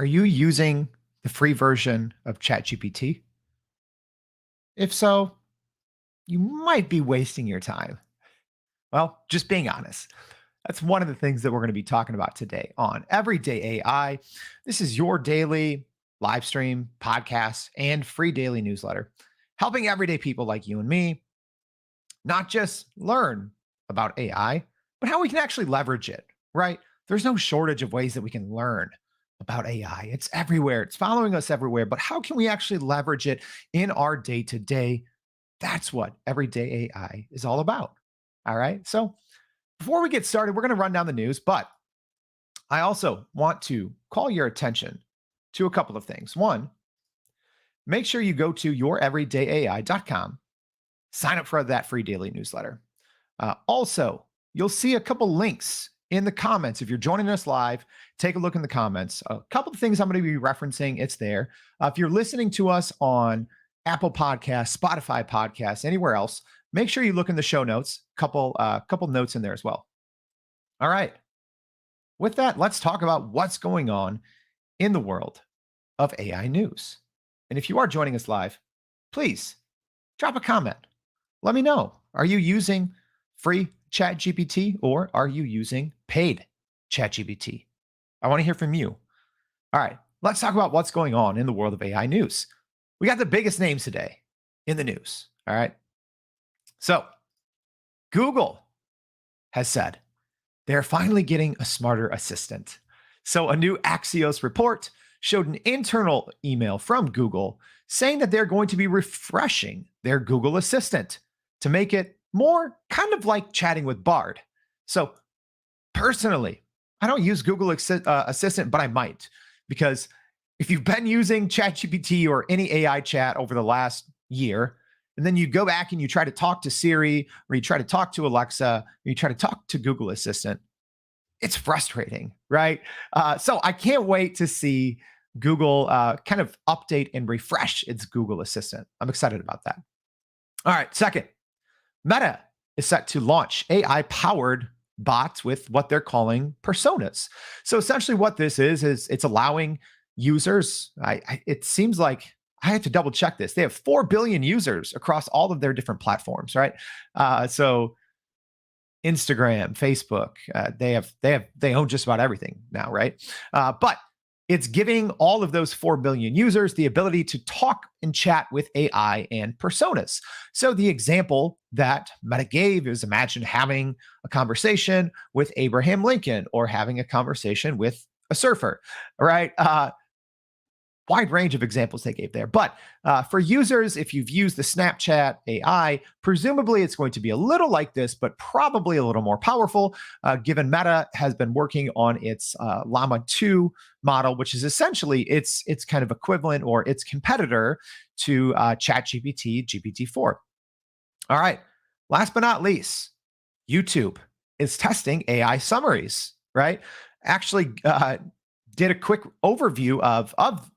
Are you using the free version of ChatGPT? If so, you might be wasting your time. Well, just being honest. That's one of the things that we're going to be talking about today on Everyday AI. This is your daily live stream, podcast, and free daily newsletter, helping everyday people like you and me not just learn about AI, but how we can actually leverage it, right? There's no shortage of ways that we can learn about AI. It's everywhere, it's following us everywhere. But how can we actually leverage it in our day to day? That's what everyday AI is all about. All right. So before we get started, we're going to run down the news, but I also want to call your attention to a couple of things. One, make sure you go to youreverydayai.com, sign up for that free daily newsletter. Also, you'll see a couple links in the comments. If you're joining us live, take a look in the comments. A couple of things I'm going to be referencing, it's there. If you're listening to us on Apple Podcasts, Spotify Podcasts, anywhere else, make sure you look in the show notes. Couple notes in there as well. All right. With that, let's talk about what's going on in the world of AI news. And if you are joining us live, please drop a comment. Let me know. Are you using free ChatGPT or are you using paid ChatGPT? I want to hear from you. All right, let's talk about what's going on in the world of AI news. We got the biggest names today in the news. All right. So, Google has said they're finally getting a smarter assistant. So, a new Axios report showed an internal email from Google saying that they're going to be refreshing their Google Assistant to make it more kind of like chatting with Bard. So, personally, I don't use Google Assistant, but I might, because if you've been using ChatGPT or any AI chat over the last year, and then you go back and you try to talk to Siri, or you try to talk to Alexa, or you try to talk to Google Assistant, it's frustrating, right? So I can't wait to see Google kind of update and refresh its Google Assistant. I'm excited about that. All right, second, Meta is set to launch AI-powered bots with what they're calling personas. So essentially what this is it's allowing users, it seems like I have to double check this. They have 4 billion users across all of their different platforms, right? So Instagram, Facebook, they own just about everything now, right? But it's giving all of those 4 billion users the ability to talk and chat with AI and personas. So the example that Meta gave is imagine having a conversation with Abraham Lincoln or having a conversation with a surfer, right? Wide range of examples they gave there. But for users, if you've used the Snapchat AI, presumably it's going to be a little like this, but probably a little more powerful, given Meta has been working on its Llama 2 model, which is essentially its kind of equivalent or its competitor to ChatGPT, GPT-4. All right. Last but not least, YouTube is testing AI summaries, right? Actually did a quick overview of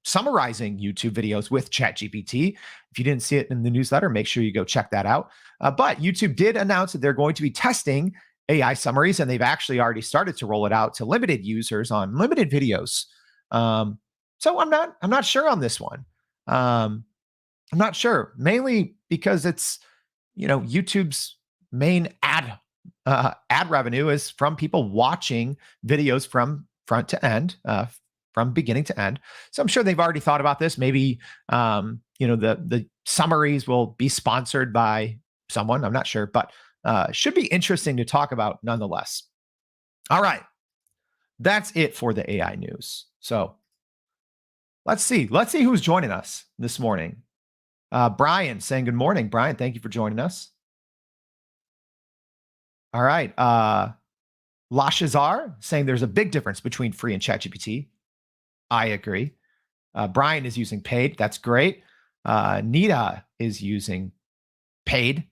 summarizing YouTube videos with ChatGPT. If you didn't see it in the newsletter, make sure you go check that out. But YouTube did announce that they're going to be testing AI summaries, and they've actually already started to roll it out to limited users on limited videos. So I'm not sure on this one. I'm not sure, mainly because it's YouTube's main ad revenue is from people watching videos from front to end, from beginning to end. So I'm sure they've already thought about this. Maybe the summaries will be sponsored by someone. I'm not sure, but should be interesting to talk about nonetheless. All right, that's it for the AI news. So let's see who's joining us this morning. Brian saying good morning. Brian, thank you for joining us. All right. Lashazar saying there's a big difference between free and ChatGPT. I agree. Brian is using paid. That's great. Nita is using paid.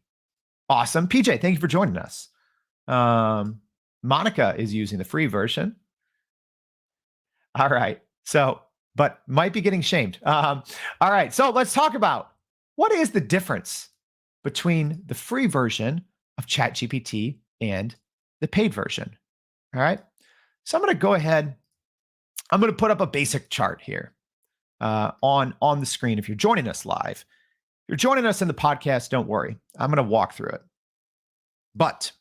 Awesome. PJ, thank you for joining us. Monica is using the free version. All right. So, but might be getting shamed. All right. So let's talk about what is the difference between the free version of ChatGPT and the paid version. All right. So I'm going to go ahead I'm going to put up a basic chart here on the screen. If you're joining us live, if you're joining us in the podcast, don't worry. I'm going to walk through it. But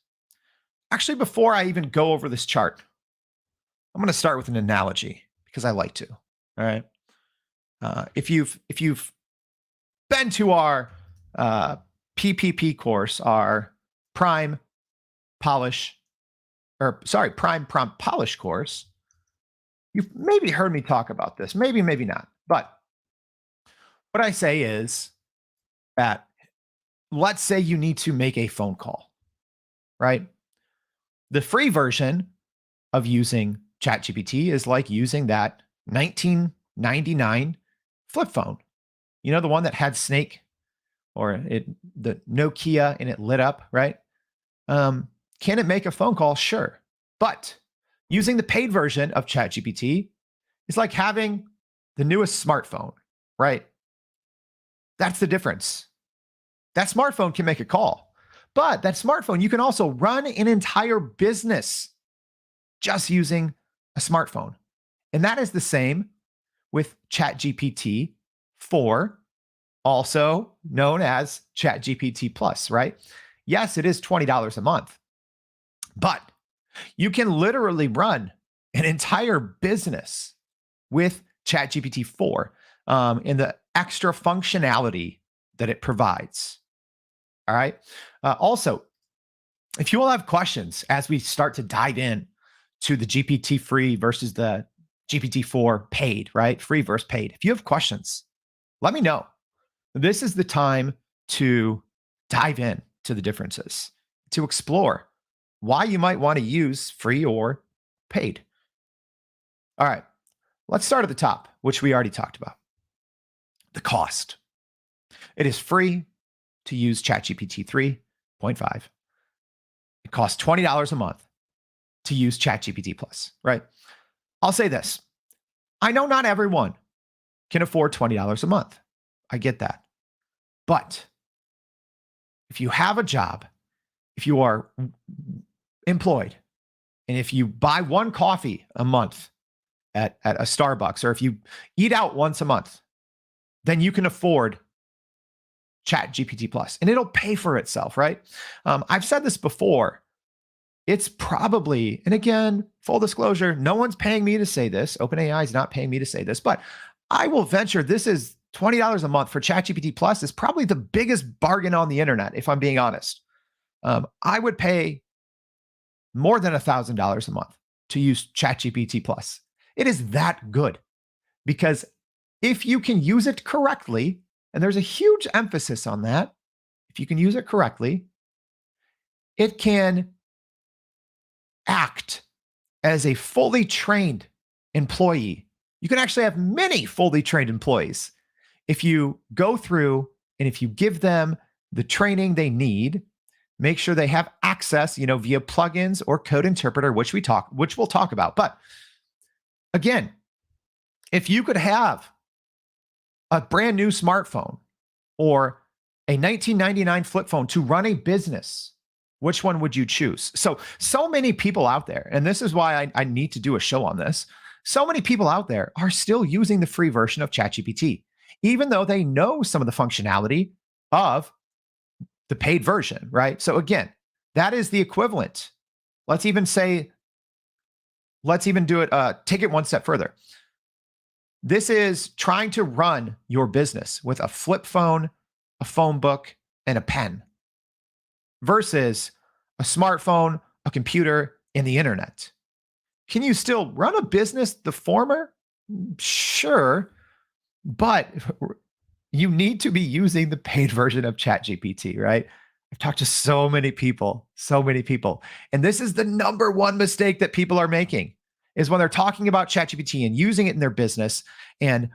actually, before I even go over this chart, I'm going to start with an analogy because I like to. All right. If you've been to our PPP course, our Prime Polish, Prime Prompt Polish course, you've maybe heard me talk about this, maybe not. But what I say is that let's say you need to make a phone call, right? The free version of using ChatGPT is like using that 1999 flip phone. You know, the one that had Snake or the Nokia and it lit up, right? Can it make a phone call? Sure. But using the paid version of ChatGPT is like having the newest smartphone, right? That's the difference. That smartphone can make a call, but that smartphone, you can also run an entire business just using a smartphone. And that is the same with ChatGPT 4, also known as ChatGPT Plus, right? Yes, it is $20 a month, but you can literally run an entire business with ChatGPT 4 and the extra functionality that it provides. All right. Also, if you all have questions as we start to dive in to the GPT free versus the GPT-4 paid, right? Free versus paid. If you have questions, let me know. This is the time to dive in to the differences, to explore why you might want to use free or paid. All right, let's start at the top, which we already talked about. The cost. It is free to use ChatGPT 3.5. It costs $20 a month to use ChatGPT Plus, right? I'll say this. I know not everyone can afford $20 a month. I get that. But if you have a job, if you are employed, and if you buy one coffee a month at a Starbucks, or if you eat out once a month, then you can afford ChatGPT Plus, and it'll pay for itself, right? I've said this before. It's probably, and again, full disclosure, no one's paying me to say this. OpenAI is not paying me to say this, but I will venture this is $20 a month for ChatGPT Plus is probably the biggest bargain on the internet, if I'm being honest. I would pay more than $1,000 a month to use ChatGPT Plus. It is that good because if you can use it correctly, and there's a huge emphasis on that, if you can use it correctly, it can act as a fully trained employee. You can actually have many fully trained employees if you go through and if you give them the training they need, make sure they have access, via plugins or code interpreter, which we'll talk about. But again, if you could have a brand new smartphone or a 1999 flip phone to run a business, which one would you choose? So many people out there, and this is why I need to do a show on this. So many people out there are still using the free version of ChatGPT, even though they know some of the functionality of the paid version, right? So again, that is the equivalent. Let's even do it, take it one step further. This is trying to run your business with a flip phone, a phone book, and a pen versus a smartphone, a computer, and the internet. Can you still run a business, the former? Sure, but you need to be using the paid version of ChatGPT, right? I've talked to so many people. And this is the number one mistake that people are making is when they're talking about ChatGPT and using it in their business. And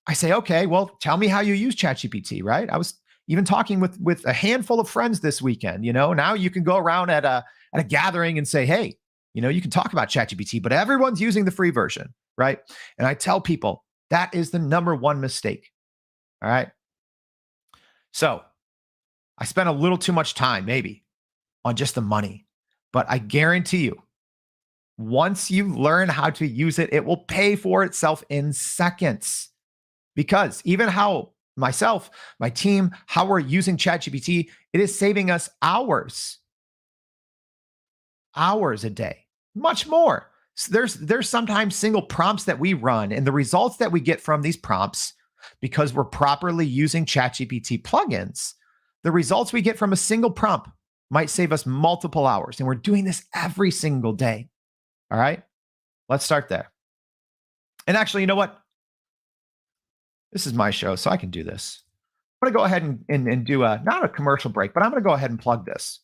I say, okay, well, tell me how you use ChatGPT, right? I was even talking with a handful of friends this weekend. Now you can go around at a gathering and say, hey, you can talk about ChatGPT, but everyone's using the free version, right? And I tell people that is the number one mistake. All right. So I spent a little too much time maybe on just the money, but I guarantee you Once you learn how to use it, it will pay for itself in seconds. Because even how myself, my team, how we're using ChatGPT, it is saving us hours a day, much more. So there's sometimes single prompts that we run, and the results that we get from these prompts, because we're properly using ChatGPT plugins, the results we get from a single prompt might save us multiple hours. And we're doing this every single day. All right, let's start there. And actually, you know what? This is my show, so I can do this. I'm going to go ahead and do not a commercial break, but I'm going to go ahead and plug this.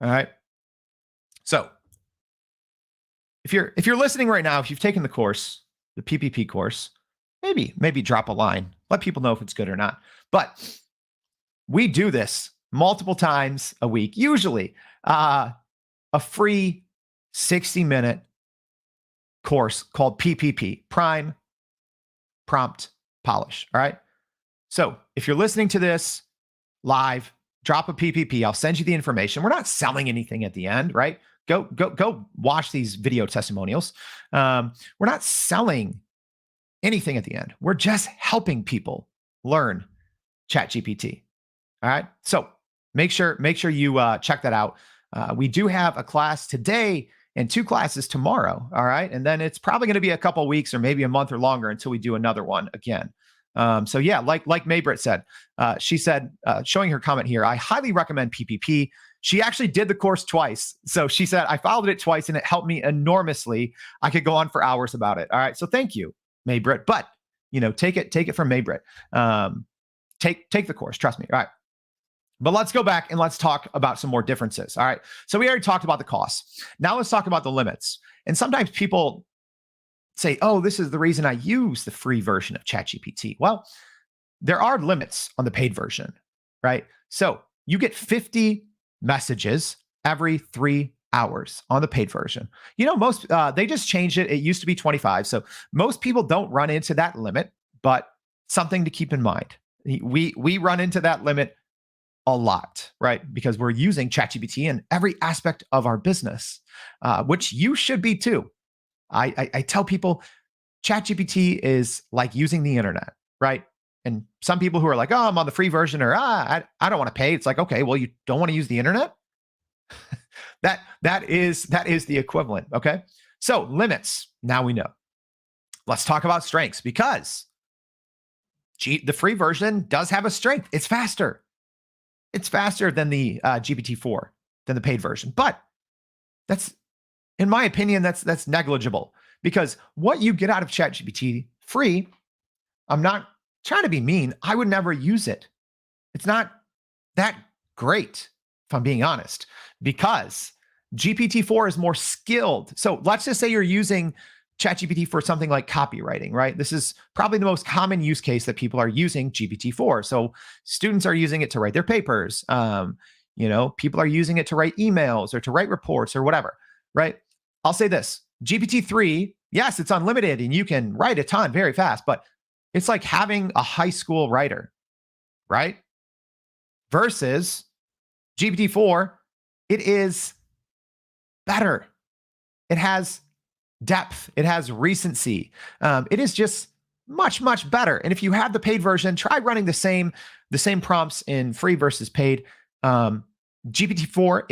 All right. So if you're listening right now, if you've taken the course, the PPP course, maybe drop a line, let people know if it's good or not. But we do this multiple times a week, usually a free 60-minute course called PPP, Prime Prompt Polish. All right. So if you're listening to this live, drop a PPP. I'll send you the information. We're not selling anything at the end, right? Go watch these video testimonials. We're not selling anything at the end. We're just helping people learn ChatGPT. All right. So make sure you check that out. We do have a class today and 2 classes tomorrow. All right. And then it's probably going to be a couple of weeks or maybe a month or longer until we do another one again. So yeah, like Maybrit said, she said, showing her comment here, I highly recommend PPP. She actually did the course twice. So she said, I followed it twice and it helped me enormously. I could go on for hours about it. All right. So thank you, Maybrit. But, take it from Maybrit. Take the course. Trust me. All right. But let's go back and let's talk about some more differences. All right. So we already talked about the costs. Now let's talk about the limits. And sometimes people say, oh, this is the reason I use the free version of ChatGPT. Well, there are limits on the paid version, right? So you get 50 messages every 3 hours on the paid version. Most they just changed it. It used to be 25. So most people don't run into that limit, but something to keep in mind. We run into that limit a lot, right? Because we're using ChatGPT in every aspect of our business, which you should be too. I tell people ChatGPT is like using the internet, right? And some people who are like, oh, I'm on the free version, or I don't want to pay. It's like, okay, well, you don't want to use the internet? that is the equivalent. Okay. So limits, now we know. Let's talk about strengths, because the free version does have a strength. It's faster. It's faster than the GPT-4, than the paid version. But that's, in my opinion, that's negligible, because what you get out of ChatGPT free, I'm not trying to be mean, I would never use it. It's not that great, if I'm being honest, because GPT-4 is more skilled. So let's just say you're using ChatGPT for something like copywriting, right? This is probably the most common use case that people are using GPT-4. So students are using it to write their papers. People are using it to write emails or to write reports or whatever, right? I'll say this, GPT-3, yes, it's unlimited and you can write a ton very fast, but it's like having a high school writer, right? Versus GPT-4, it is better. It has depth. It has recency. It is just much, much better. And if you have the paid version, try running the same prompts in free versus paid. GPT-4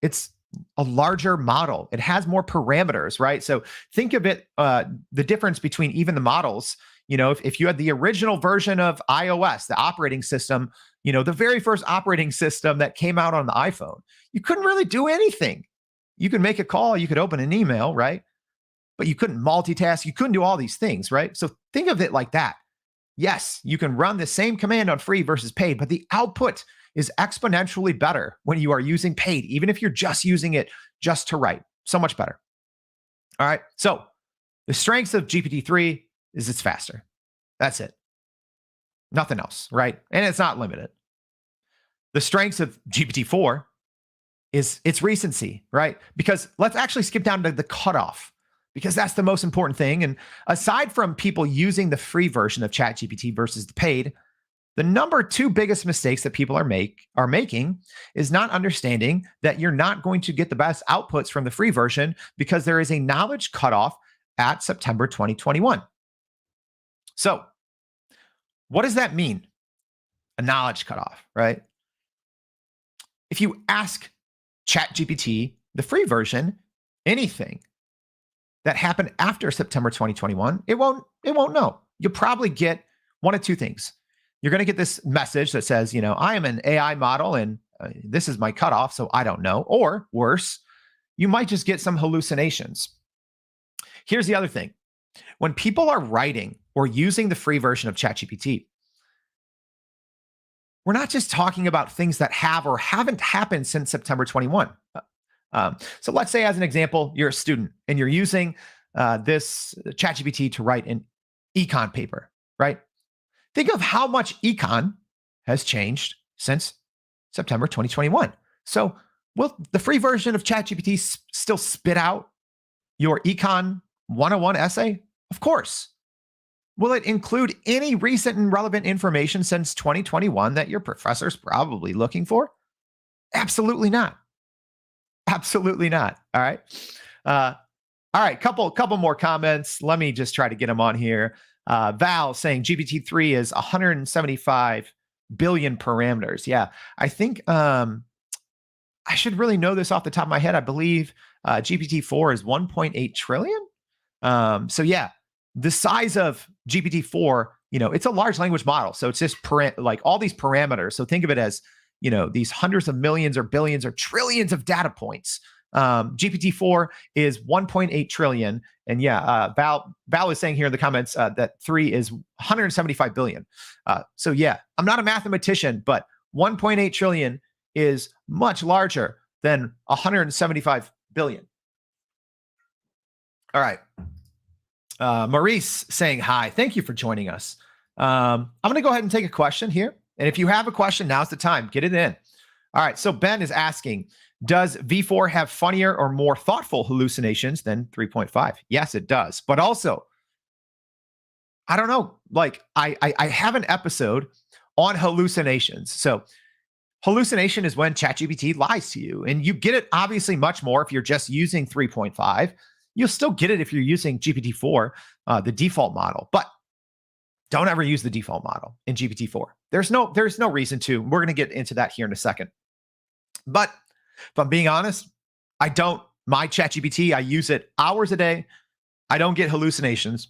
it's a larger model. It has more parameters, right? So think of it, the difference between even the models. If you had the original version of iOS, the operating system, the very first operating system that came out on the iPhone, you couldn't really do anything. You could make a call, you could open an email, right? But you couldn't multitask. You couldn't do all these things, right? So think of it like that. Yes, you can run the same command on free versus paid, but the output is exponentially better when you are using paid, even if you're just using it just to write. So much better. All right. So the strengths of GPT-3 is it's faster. That's it. Nothing else, right? And it's not limited. The strengths of GPT-4 is its recency, right? Because let's actually skip down to the cutoff, because that's the most important thing. And aside from people using the free version of ChatGPT versus the paid, The number two biggest mistakes that people are making is not understanding that you're not going to get the best outputs from the free version because there is a knowledge cutoff at September 2021. So, what does that mean? A knowledge cutoff, right? If you ask ChatGPT, the free version, anything that happened after September 2021, it won't know. You'll probably get one of two things. You're going to get this message that says, I am an AI model and this is my cutoff, so I don't know. Or worse, you might just get some hallucinations. Here's the other thing. When people are writing or using the free version of ChatGPT, we're not just talking about things that have or haven't happened since September 21. So let's say, as an example, you're a student and you're using this ChatGPT to write an econ paper, right? Think of how much econ has changed since September 2021. So will the free version of ChatGPT still spit out your econ 101 essay? Of course. Will it include any recent and relevant information since 2021 that your professor's probably looking for? Absolutely not. Absolutely not. All right. All right. Couple more comments. Let me just try to get them on here. Val saying GPT-3 is 175 billion parameters. Yeah. I think I should really know this off the top of my head. I believe GPT-4 is 1.8 trillion. So yeah, the size of GPT-4, it's a large language model. So it's just like all these parameters. So think of it as, these hundreds of millions or billions or trillions of data points. GPT-4 is 1.8 trillion. And yeah, Val is saying here in the comments that 3 is 175 billion. So yeah, I'm not a mathematician, but 1.8 trillion is much larger than 175 billion. All right. Maurice saying hi. Thank you for joining us. I'm going to go ahead and take a question here. And if you have a question, now's the time. Get it in. All right. So Ben is asking, does V4 have funnier or more thoughtful hallucinations than 3.5? Yes, it does. But also, I don't know. Like I have an episode on hallucinations. So hallucination is when ChatGPT lies to you. And you get it obviously much more if you're just using 3.5. You'll still get it if you're using GPT-4, the default model, but don't ever use the default model in GPT-4. There's no reason to. We're going to get into that here in a second. But if I'm being honest, my ChatGPT, I use it hours a day. I don't get hallucinations.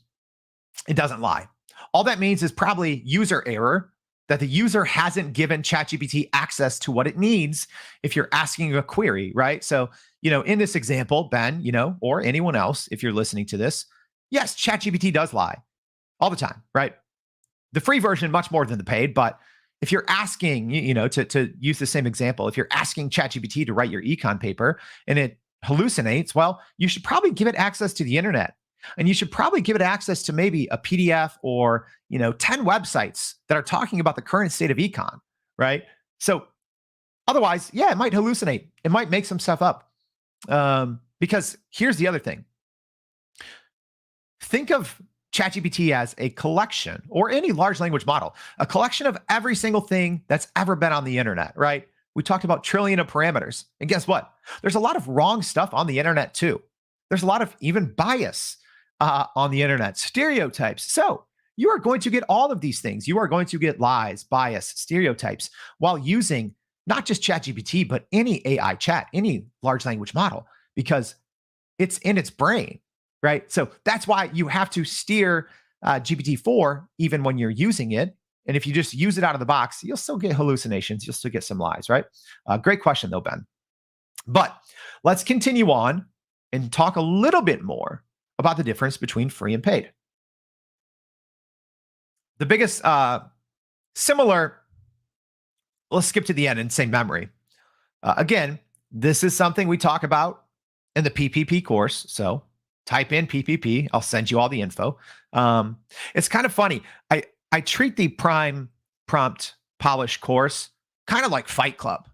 It doesn't lie. All that means is probably user error, that the user hasn't given ChatGPT access to what it needs if you're asking a query, right? So, in this example, Ben, or anyone else, if you're listening to this, yes, ChatGPT does lie all the time, right? The free version, much more than the paid, but if you're asking, to use the same example, if you're asking ChatGPT to write your econ paper and it hallucinates, well, you should probably give it access to the internet. And you should probably give it access to maybe a PDF or, 10 websites that are talking about the current state of econ, right? So otherwise, yeah, it might hallucinate. It might make some stuff up. Because here's the other thing. Think of ChatGPT as a collection, or any large language model, a collection of every single thing that's ever been on the internet, right? We talked about trillion of parameters. And guess what? There's a lot of wrong stuff on the internet too. There's a lot of even bias on the internet, stereotypes. So you are going to get all of these things. You are going to get lies, bias, stereotypes while using not just ChatGPT, but any AI chat, any large language model, because it's in its brain, right? So that's why you have to steer GPT-4 even when you're using it. And if you just use it out of the box, you'll still get hallucinations. You'll still get some lies, right? Great question though, Ben. But let's continue on and talk a little bit more about the difference between free and paid. The biggest similar, let's skip to the end and say memory. Again, this is something we talk about in the PPP course. So type in PPP. I'll send you all the info. It's kind of funny. I treat the Prime Prompt Polish course kind of like Fight Club,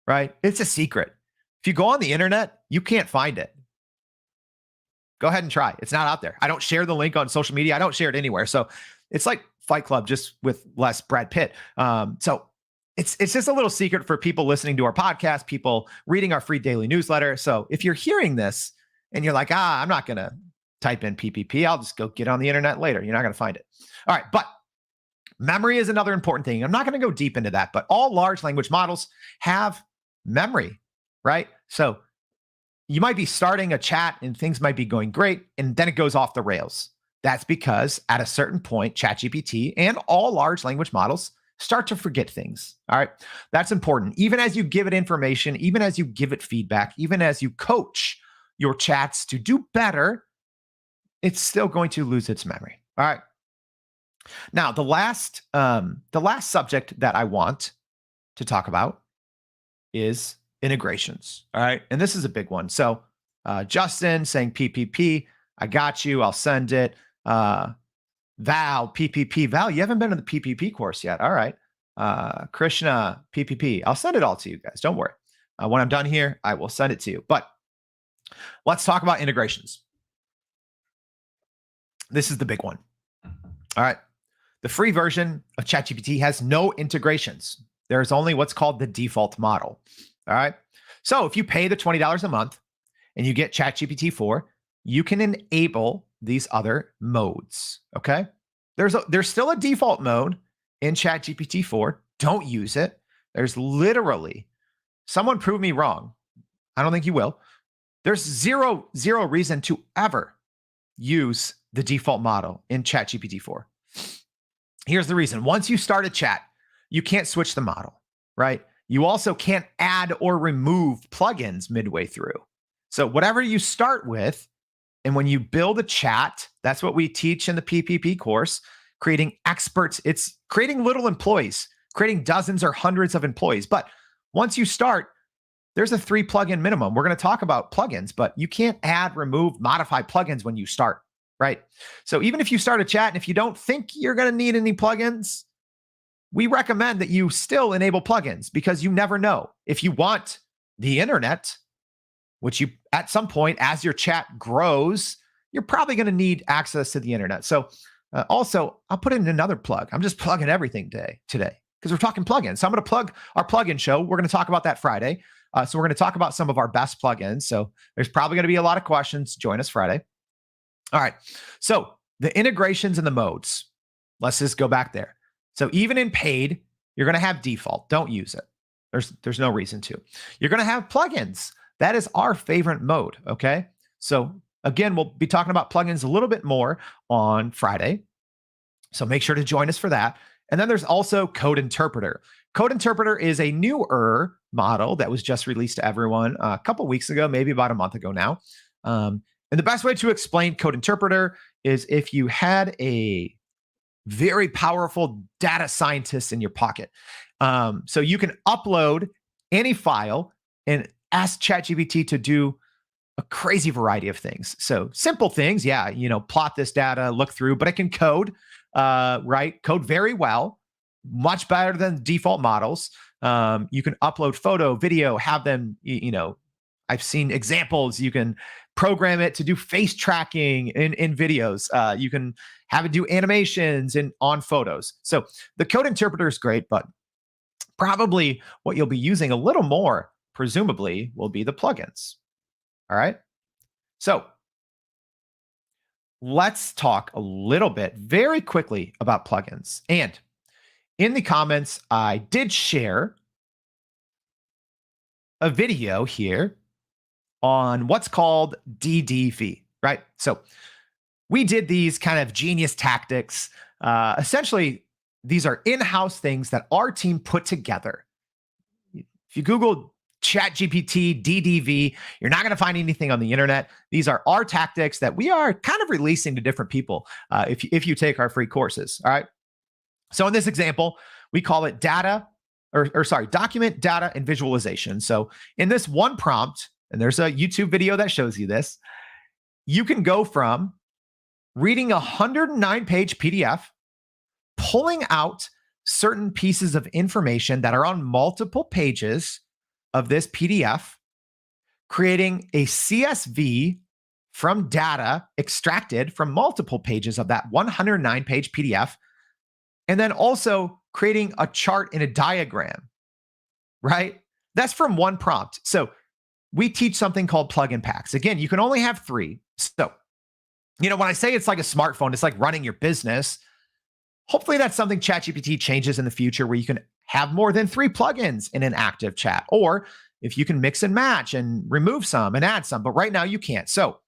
right? It's a secret. If you go on the internet, you can't find it. Go ahead and try. It's not out there. I don't share the link on social media. I don't share it anywhere. So it's like Fight Club, just with less Brad Pitt. So it's just a little secret for people listening to our podcast, people reading our free daily newsletter. So if you're hearing this and you're like, I'm not going to type in PPP, I'll just go get on the internet later. You're not going to find it. All right. But memory is another important thing. I'm not going to go deep into that, but all large language models have memory, right? So you might be starting a chat and things might be going great, and then it goes off the rails. That's because at a certain point, ChatGPT and all large language models start to forget things. All right. That's important. Even as you give it information, even as you give it feedback, even as you coach your chats to do better, it's still going to lose its memory. All right. Now, the last subject that I want to talk about is integrations. All right. And this is a big one. So Justin saying PPP, I got you. I'll send it. Val, PPP. Val, you haven't been to the PPP course yet. All right. Krishna, PPP. I'll send it all to you guys. Don't worry. When I'm done here, I will send it to you. But let's talk about integrations. This is the big one. All right. The free version of ChatGPT has no integrations. There's only what's called the default model. All right. So if you pay the $20 a month and you get ChatGPT 4, you can enable these other modes. Okay. There's still a default mode in ChatGPT 4. Don't use it. There's literally, someone prove me wrong. I don't think you will. There's zero reason to ever use the default model in ChatGPT 4. Here's the reason. Once you start a chat, you can't switch the model, right? You also can't add or remove plugins midway through. So whatever you start with, and when you build a chat, that's what we teach in the PPP course, creating experts. It's creating little employees, creating dozens or hundreds of employees. But once you start, there's a 3 plugin minimum. We're going to talk about plugins, but you can't add, remove, modify plugins when you start, right? So even if you start a chat and if you don't think you're going to need any plugins, we recommend that you still enable plugins because you never know. If you want the internet, which you at some point as your chat grows, you're probably going to need access to the internet. So also, I'll put in another plug. I'm just plugging everything today because we're talking plugins. So I'm going to plug our plugin show. We're going to talk about that Friday. So we're going to talk about some of our best plugins. So there's probably going to be a lot of questions. Join us Friday. All right. So the integrations and the modes. Let's just go back there. So even in paid, you're going to have default. Don't use it. There's no reason to. You're going to have plugins. That is our favorite mode. Okay. So again, we'll be talking about plugins a little bit more on Friday. So make sure to join us for that. And then there's also Code Interpreter. Code Interpreter is a newer model that was just released to everyone a couple weeks ago, maybe about a month ago now. And the best way to explain Code Interpreter is if you had a very powerful data scientist in your pocket. So you can upload any file and ask ChatGPT to do a crazy variety of things. So simple things, yeah, plot this data, look through, but it can code, right? Code very well, much better than default models. You can upload photo, video, have them, I've seen examples. You can program it to do face tracking in videos. You can have it do animations on photos. So the Code Interpreter is great, but probably what you'll be using a little more, presumably, will be the plugins. All right. So let's talk a little bit very quickly about plugins. And in the comments, I did share a video here on what's called DDV, right? So we did these kind of genius tactics. Essentially, these are in-house things that our team put together. If you Google ChatGPT, DDV, you're not going to find anything on the internet. These are our tactics that we are kind of releasing to different people if you take our free courses, all right? So in this example, we call it document, data, and visualization. So in this one prompt, and there's a YouTube video that shows you this, you can go from reading a 109-page PDF, pulling out certain pieces of information that are on multiple pages of this PDF, creating a CSV from data extracted from multiple pages of that 109-page PDF, And then also creating a chart and a diagram, right? That's from one prompt. So we teach something called plug-in packs. Again, you can only have 3. So, when I say it's like a smartphone, it's like running your business. Hopefully that's something ChatGPT changes in the future where you can have more than 3 plugins in an active chat, or if you can mix and match and remove some and add some, but right now you can't. So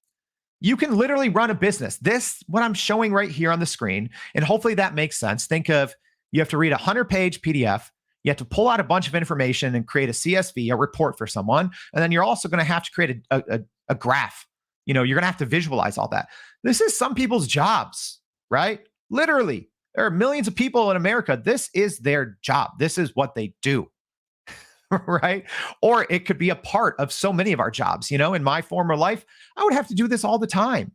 you can literally run a business. This, what I'm showing right here on the screen, and hopefully that makes sense. Think of, you have to read a 100-page PDF. You have to pull out a bunch of information and create a CSV, a report for someone. And then you're also going to have to create a graph. You're going to have to visualize all that. This is some people's jobs, right? Literally, there are millions of people in America. This is their job. This is what they do. Right? Or it could be a part of so many of our jobs. In my former life, I would have to do this all the time.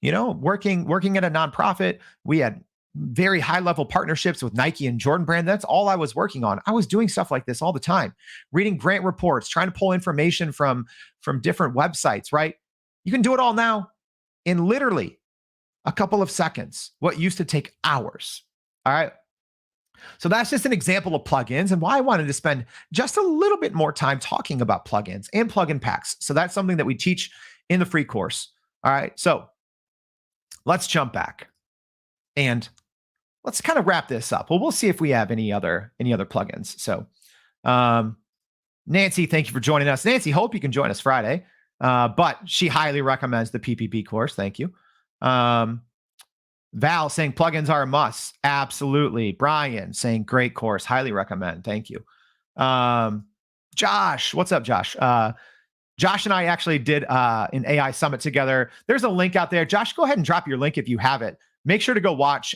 Working at a nonprofit, we had very high level partnerships with Nike and Jordan Brand. That's all I was working on. I was doing stuff like this all the time, reading grant reports, trying to pull information from different websites, right? You can do it all now in literally a couple of seconds, what used to take hours. All right. So that's just an example of plugins and why I wanted to spend just a little bit more time talking about plugins and plugin packs. So that's something that we teach in the free course. All right. So let's jump back and let's kind of wrap this up. Well, we'll see if we have any other plugins. So Nancy, thank you for joining us. Nancy, hope you can join us Friday. But she highly recommends the PPP course. Thank you. Val saying plugins are a must. Absolutely. Brian saying great course. Highly recommend. Thank you. Josh, what's up, Josh? Josh and I actually did an AI summit together. There's a link out there. Josh, go ahead and drop your link if you have it. Make sure to go watch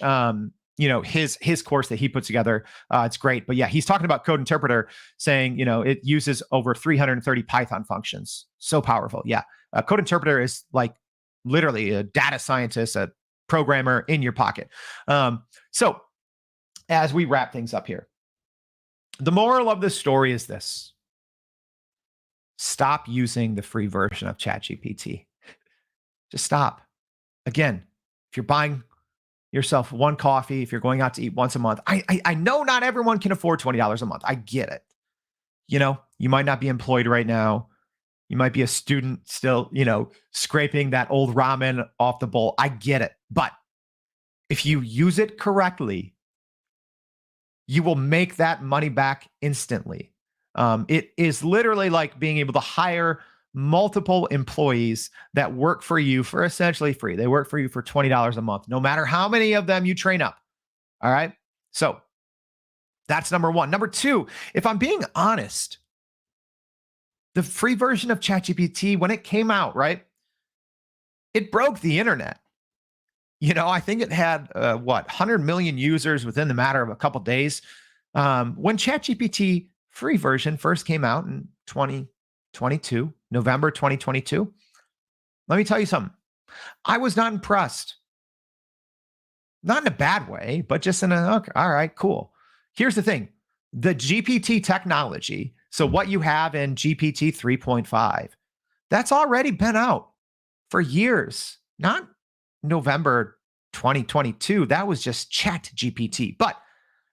his course that he put together. It's great. But yeah, he's talking about Code Interpreter, saying, it uses over 330 Python functions. So powerful. Yeah. Code Interpreter is like literally a data scientist, a programmer in your pocket. So as we wrap things up here, the moral of the story is this: stop using the free version of ChatGPT. Just stop. Again, if you're buying yourself one coffee, if you're going out to eat once a month, I know not everyone can afford $20 a month. I get it. You might not be employed right now. You might be a student still, scraping that old ramen off the bowl. I get it. But if you use it correctly, you will make that money back instantly. It is literally like being able to hire multiple employees that work for you for essentially free. They work for you for $20 a month, no matter how many of them you train up. All right. So that's number one. Number two, if I'm being honest, the free version of ChatGPT, when it came out, right, it broke the internet. I think it had 100 million users within the matter of a couple of days. When ChatGPT free version first came out in 2022, November 2022, let me tell you something. I was not impressed. Not in a bad way, but just in a, okay, all right, cool. Here's the thing. The GPT technology, so what you have in GPT 3.5, that's already been out for years, not November 2022. That was just ChatGPT. But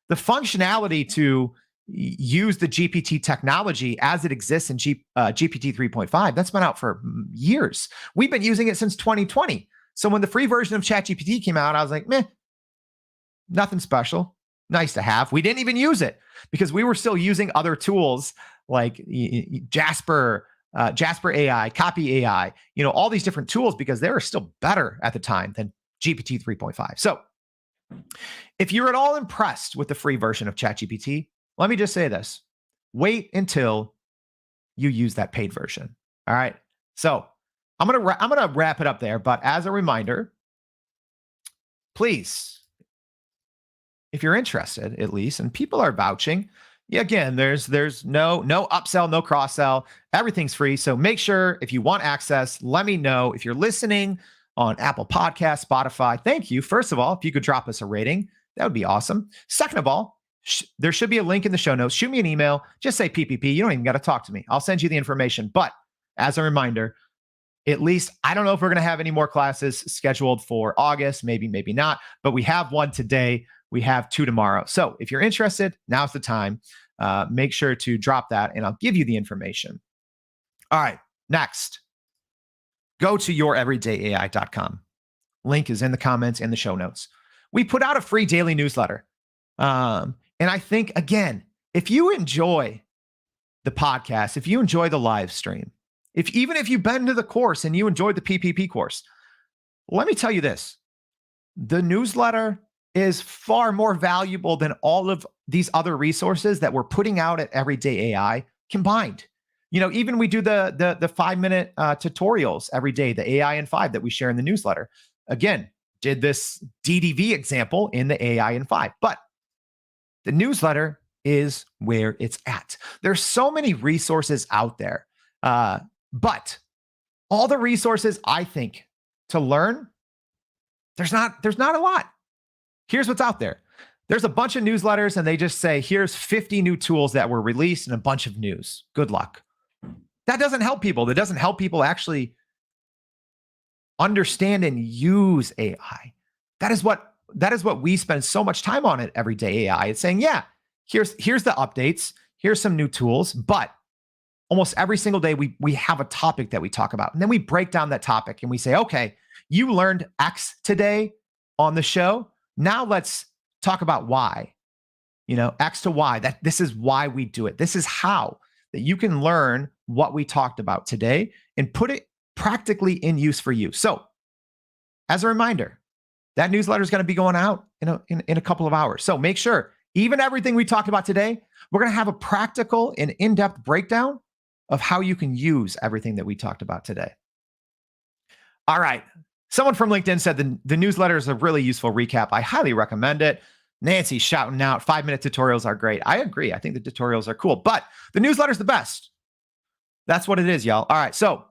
the functionality to use the GPT technology as it exists in GPT 3.5, that's been out for years. We've been using it since 2020. So when the free version of ChatGPT came out, I was like, meh, nothing special. Nice to have. We didn't even use it because we were still using other tools like Jasper AI, Copy AI, all these different tools because they were still better at the time than GPT 3.5. So if you're at all impressed with the free version of ChatGPT, let me just say this: wait until you use that paid version. All right. So I'm gonna wrap it up there. But as a reminder, please, if you're interested, at least, and people are vouching, again, there's no upsell, no cross sell. Everything's free. So make sure if you want access, let me know. If you're listening on Apple Podcasts, Spotify, thank you. First of all, if you could drop us a rating, that would be awesome. Second of all, there should be a link in the show notes. Shoot me an email. Just say PPP. You don't even got to talk to me. I'll send you the information. But as a reminder, at least, I don't know if we're going to have any more classes scheduled for August, maybe not, but we have one today We have 2 tomorrow. So if you're interested, now's the time. Make sure to drop that and I'll give you the information. All right, next, go to youreverydayai.com. Link is in the comments and the show notes. We put out a free daily newsletter. And I think, again, if you enjoy the podcast, if you enjoy the live stream, even if you've been to the course and you enjoyed the PPP course, let me tell you this. The newsletter is far more valuable than all of these other resources that we're putting out at Everyday AI combined. Even we do the 5-minute tutorials every day, the AI in 5 that we share in the newsletter. Again, did this DDV example in the AI in 5, but the newsletter is where it's at. There's so many resources out there, but all the resources I think to learn, there's not a lot. Here's what's out there. There's a bunch of newsletters and they just say, here's 50 new tools that were released and a bunch of news. Good luck. That doesn't help people. That doesn't help people actually understand and use AI. That is what we spend so much time on at Everyday AI. It's saying, yeah, here's the updates, here's some new tools, but almost every single day we have a topic that we talk about. And then we break down that topic and we say, okay, you learned X today on the show. Now let's talk about Y. X to Y. That this is why we do it. This is how that you can learn what we talked about today and put it practically in use for you. So, as a reminder, that newsletter is going to be going out in a couple of hours. So make sure, even everything we talked about today, we're going to have a practical and in-depth breakdown of how you can use everything that we talked about today. All right. Someone from LinkedIn said the newsletter is a really useful recap. I highly recommend it. Nancy's shouting out 5-minute tutorials are great. I agree. I think the tutorials are cool, but the newsletter is the best. That's what it is, y'all. All right. So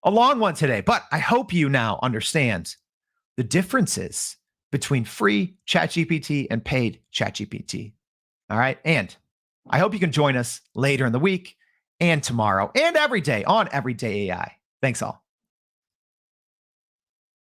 a long one today, but I hope you now understand the differences between free ChatGPT and paid ChatGPT. All right. And I hope you can join us later in the week and tomorrow and every day on Everyday AI. Thanks all.